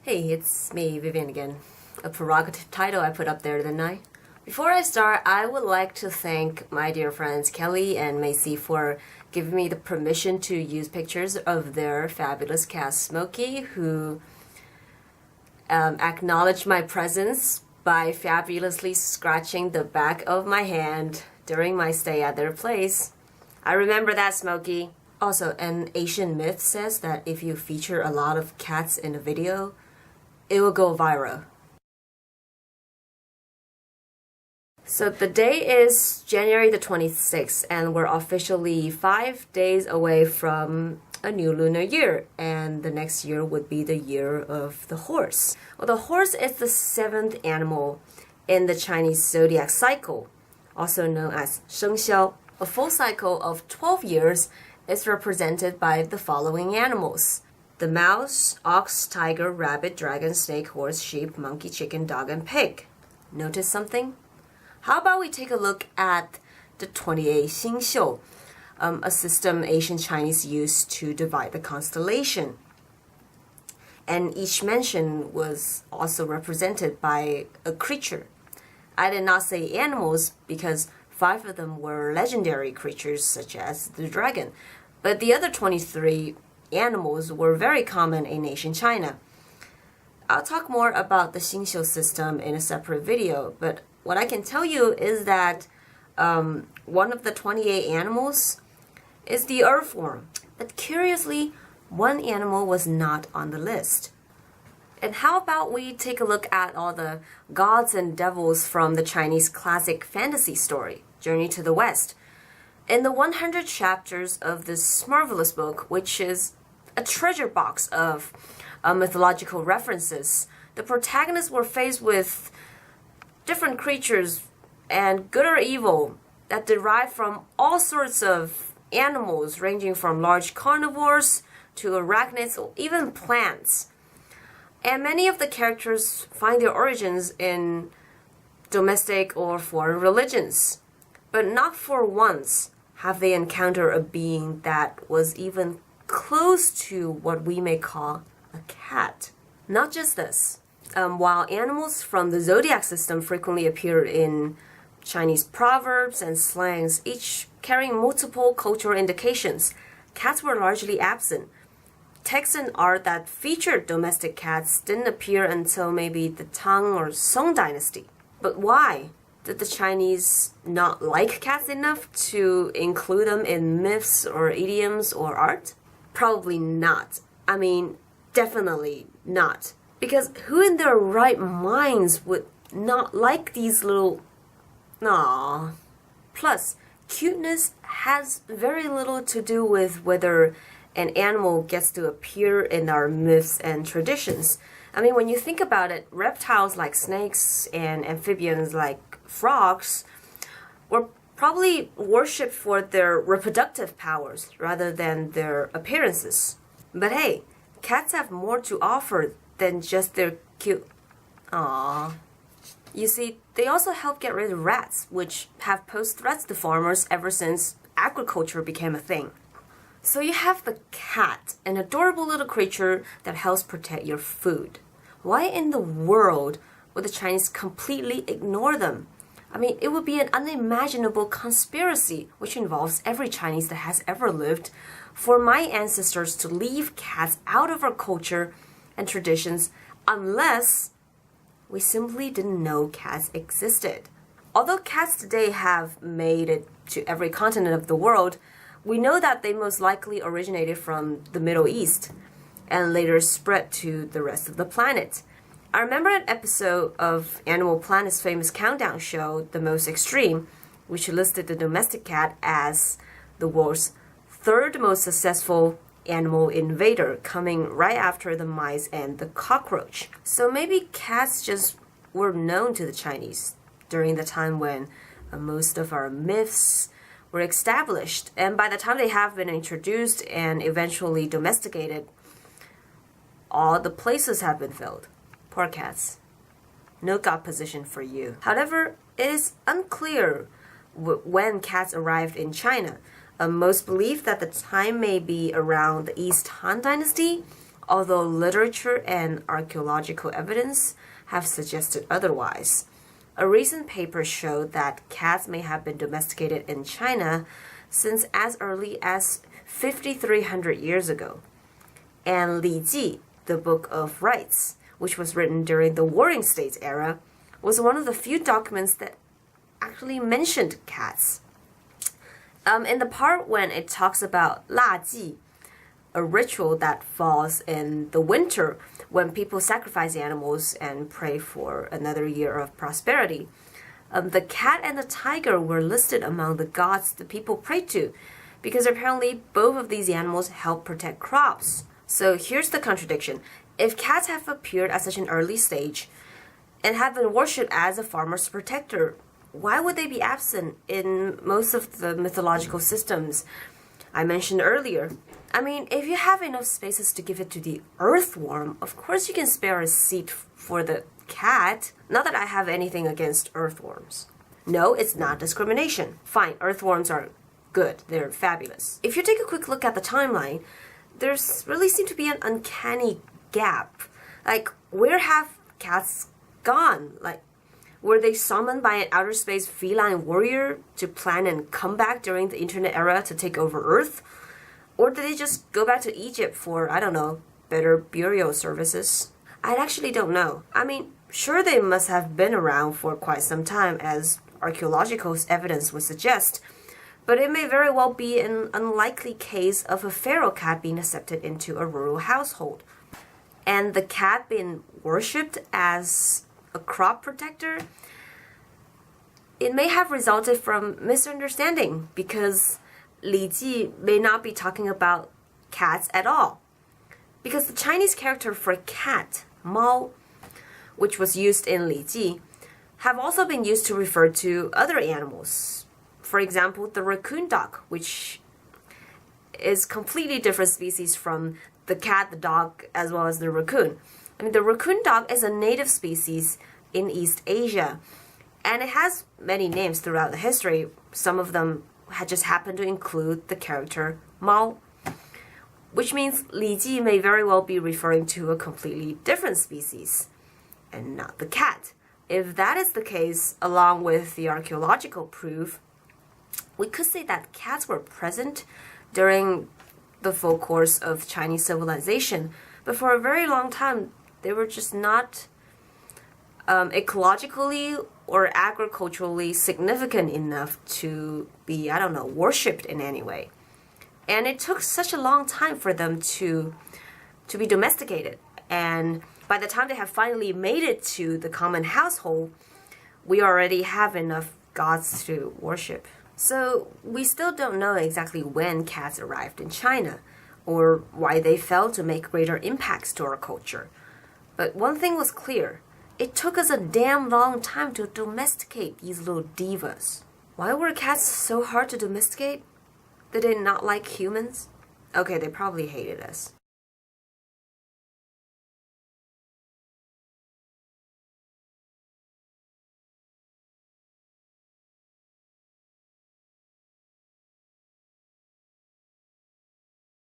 Hey, it's me, Vivian again. A provocative title I put up there, didn't I? Before I start, I would like to thank my dear friends Kelly and Macey for giving me the permission to use pictures of their fabulous cat Smokey, who acknowledged my presence by fabulously scratching the back of my hand during my stay at their place. I remember that, Smokey. Also, an Asian myth says that if you feature a lot of cats in a video, it will go viral. So the day is January the 26th, and we're officially 5 days away from a new lunar year, and the next year would be the year of the horse. Well, the horse is the 7th animal in the Chinese zodiac cycle, also known as 生肖. A full cycle of 12 years is represented by the following animals: the mouse, ox, tiger, rabbit, dragon, snake, horse, sheep, monkey, chicken, dog, and pig. Notice something? How about we take a look at the 28 星宿, a system ancient Chinese used to divide the constellation. And each mention was also represented by a creature. I did not say animals because 5 of them were legendary creatures such as the dragon, but the other 23 animals were very common in ancient China. I'll talk more about the Xingqiu system in a separate video, but what I can tell you is that one of the 28 animals is the earthworm. But curiously, one animal was not on the list. And how about we take a look at all the gods and devils from the Chinese classic fantasy story, Journey to the West. In the 100 chapters of this marvelous book, which is a treasure box of mythological references, the protagonists were faced with different creatures and good or evil that derive from all sorts of animals, ranging from large carnivores to arachnids or even plants. And many of the characters find their origins in domestic or foreign religions. But not for once have they encountered a being that was even close to what we may call a cat. Not just this. While animals from the zodiac system frequently appear in Chinese proverbs and slangs, each carrying multiple cultural indications, cats were largely absent. Texts and art that featured domestic cats didn't appear until maybe the Tang or Song dynasty. But why? Did the Chinese not like cats enough to include them in myths or idioms or art? Probably not. I mean, definitely not. Because who in their right minds would not like these little... Aww. Plus, cuteness has very little to do with whether an animal gets to appear in our myths and traditions. I mean, when you think about it, reptiles like snakes and amphibians like frogs were probably worshipped for their reproductive powers rather than their appearances. But hey, cats have more to offer than just their cute... Aww. You see, they also help get rid of rats, which have posed threats to farmers ever since agriculture became a thing. So you have the cat, an adorable little creature that helps protect your food. Why in the world would the Chinese completely ignore them? I mean, it would be an unimaginable conspiracy, which involves every Chinese that has ever lived, for my ancestors to leave cats out of our culture and traditions unless we simply didn't know cats existed. Although cats today have made it to every continent of the world, we know that they most likely originated from the Middle East and later spread to the rest of the planet. I remember an episode of Animal Planet's famous countdown show, The Most Extreme, which listed the domestic cat as the world's 3rd most successful animal invader, coming right after the mice and the cockroach. So maybe cats just were known to the Chinese during the time when most of our myths were established, and by the time they have been introduced and eventually domesticated, all the places have been filled. Poor cats. No God position for you. However, it is unclear when cats arrived in China. Most believe that the time may be around the East Han Dynasty, although literature and archaeological evidence have suggested otherwise. A recent paper showed that cats may have been domesticated in China since as early as 5,300 years ago. And Li Ji, the Book of Rites, which was written during the Warring States era, was one of the few documents that actually mentioned cats. In the part when it talks about La Ji, a ritual that falls in the winter when people sacrifice animals and pray for another year of prosperity, the cat and the tiger were listed among the gods the people prayed to, because apparently both of these animals help protect crops. So here's the contradiction. If cats have appeared at such an early stage and have been worshipped as a farmer's protector, why would they be absent in most of the mythological systems I mentioned earlier? I mean, if you have enough spaces to give it to the earthworm, of course you can spare a seat for the cat. Not that I have anything against earthworms. No, it's not discrimination. Fine, earthworms are good. They're fabulous. If you take a quick look at the timeline, there's really seemed to be an uncanny gap. Like, where have cats gone? Like, were they summoned by an outer space feline warrior to plan and come back during the internet era to take over Earth? Or did they just go back to Egypt for, I don't know, better burial services? I actually don't know. I mean, sure they must have been around for quite some time, as archaeological evidence would suggest, but it may very well be an unlikely case of a feral cat being accepted into a rural household, and the cat being worshipped as a crop protector. It may have resulted from misunderstanding, because Li Ji may not be talking about cats at all. Because the Chinese character for cat, Mao, which was used in Li Ji, have also been used to refer to other animals. For example, the raccoon dog, which is completely different species from the cat, the dog, as well as the raccoon. I mean, the raccoon dog is a native species in East Asia, and it has many names throughout the history. Some of them had just happened to include the character Mao, which means Li Ji may very well be referring to a completely different species, and not the cat. If that is the case, along with the archaeological proof, we could say that cats were present during the full course of Chinese civilization, but for a very long time, they were just not ecologically or agriculturally significant enough to be, I don't know, worshipped in any way. And it took such a long time for them to be domesticated. And by the time they have finally made it to the common household, we already have enough gods to worship. So we still don't know exactly when cats arrived in China, or why they failed to make greater impacts to our culture. But one thing was clear. It took us a damn long time to domesticate these little divas. Why were cats so hard to domesticate? Did they not like humans? Okay, they probably hated us.